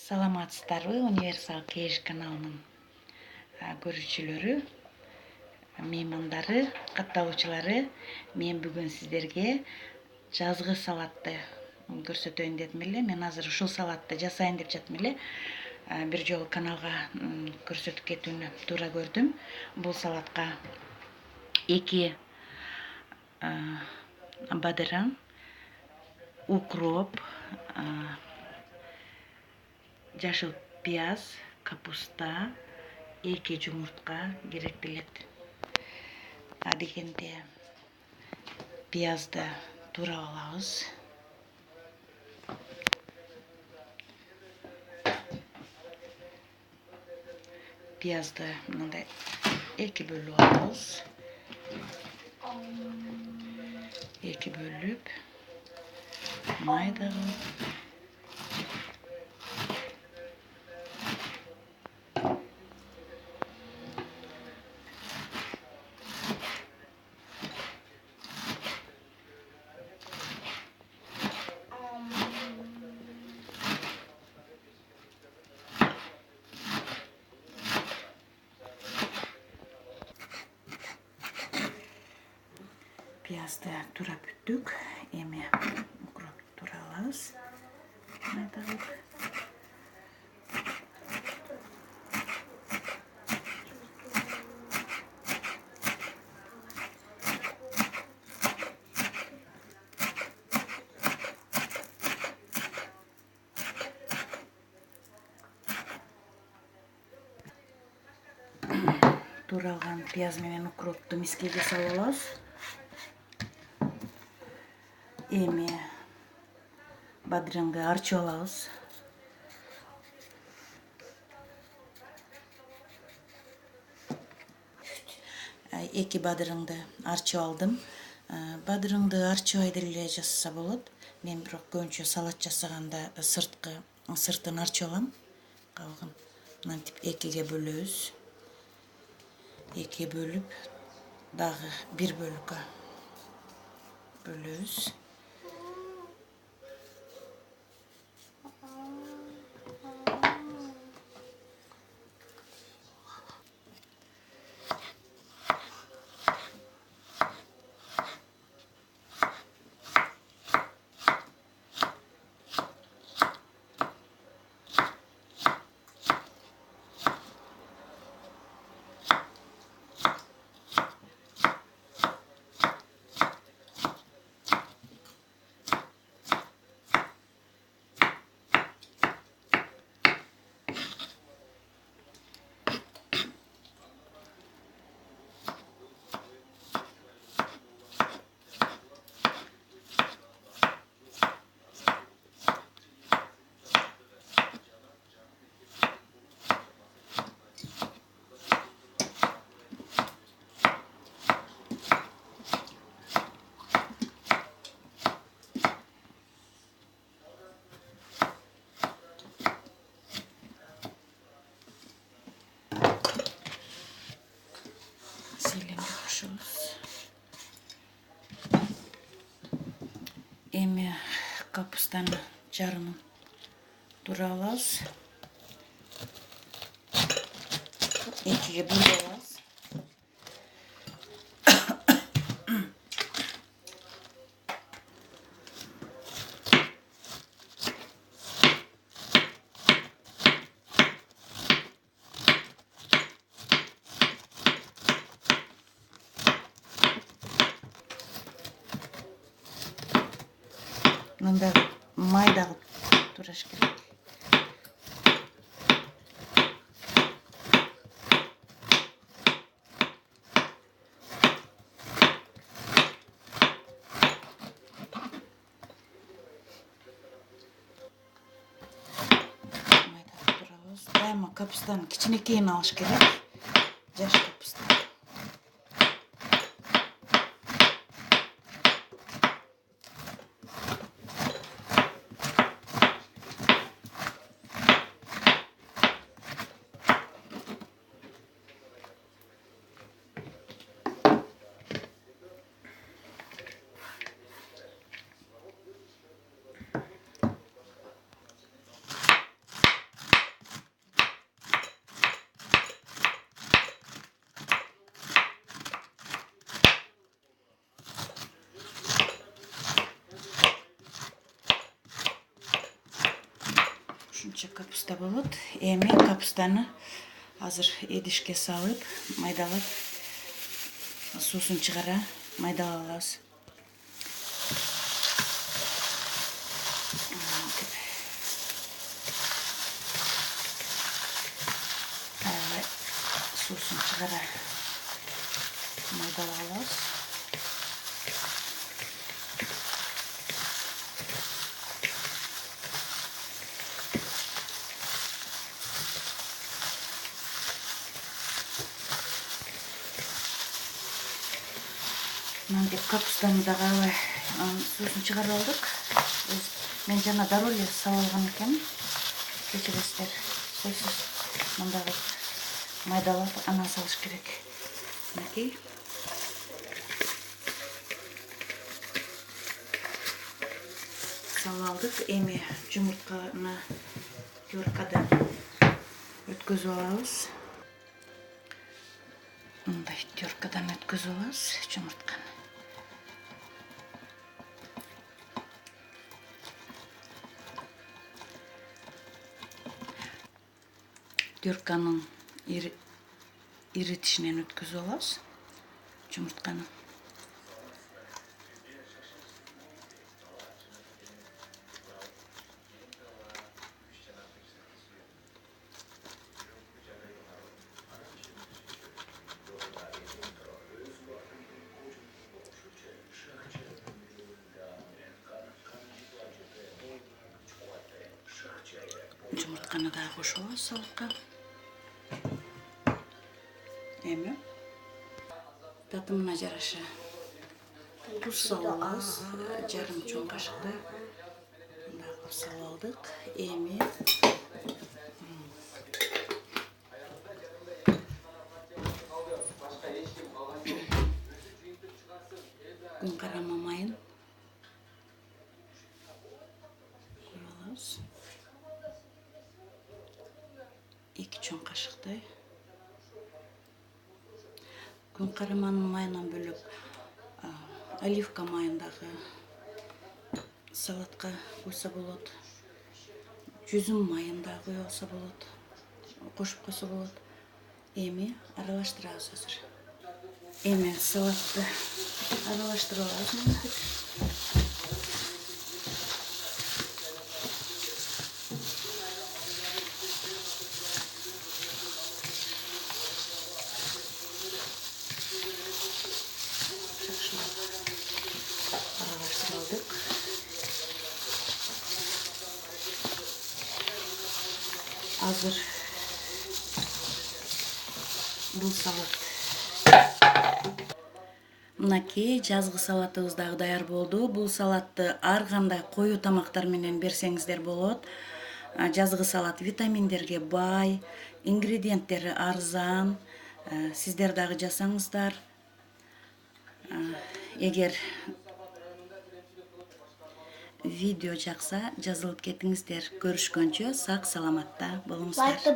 Саламатсыздарбы, Универсал Кеш каналынын көрүүчүлөрү, меймандары, катталуучулары. Мен бүгүн сиздерге жазгы салатты көрсөтөйүн дедим эле. Мен азыр ушул салатты жасайын деп жатам эле. Бир жолу каналга көрсөтүп кетүүнү туура көрдүм. Бул салатка 2 бадыран, укроп, жашыл пияз, капуста, 2 жумуртка керектелет. Адегенде пиязды туурап алабыз. Пиязды мындай 2 бөлүп алабыз. 2 бөлүп майда кылып пиязды турап бүттүк. Эми укроп турап алабыз. Майда кылып. Туралган пияз менен укропту мискеге салып алабыз. Эми бадыраңды арчып алабыз. Эки бадырыңды арчып алдым. Бадырыңды арчыбай деле жасаса болот. Мен бирок көбүнчө салат жасаганда сыртын арчып алам. Калгын мынтип экиге бөлөбүз. 2 бөлүп, дагы 1 бөлүккө бөлөбүз. Эми капустаны жарымын турап алабыз. 2ге бөлүп алабыз. Мындай майда кылып тураш керек. Дайыма капустаны кичинекейин алыш керек. Жаш капуста. Ушунча капуста болот. Эми капустаны азыр эдишке салып, майдалап, суусун чыгара майдалап алабыз. Суусун чыгара майдалап алабыз. Мынтип капустаны дагы аябай суусун чыгарып алдык. Мен жана дароо эле салып алган экенмин. Кечиресиздер. Сөзсүз мындагы майдалап анан салыш керек. Мынакей. Салып алдык. Эми жумуртканы теркадан өткөзүп алабыз. Мындай теркадан өткөзүп алабыз жумуртканы. Терканын иритишинен өткөзүп алабыз жумуртканы. Жумуртканы дагы кошуп алабыз салатка. Эми татымына жараша туз салып алабыз. Жарым чоң кашыктай мындай кылып салып алдык. Эми күн карама майын коюп алабыз. 2 чоң кашыктай. Күн караманын майынан бөлөк оливка майын дагы салатка куйса болот. Жүзүм майын дагы коюп алса болот. Кошуп койсо болот. Эми аралаштырабыз азыр. Эми салатты аралаштырып алабыз. Аралаштырып алдык. Азыр бул салат. Мынакей жазгы салатыбыз дагы даяр болду. Бул салатты ар кандай коюу тамактар менен берсеңиздер болот. Жазгы салат витаминдерге бай, ингредиенттери арзан. Сиздер дагы жасаңыздар. Эгер видео жакса жазылып кетиңиздер. Көрүшкөнчө сак саламатта болуңуздар.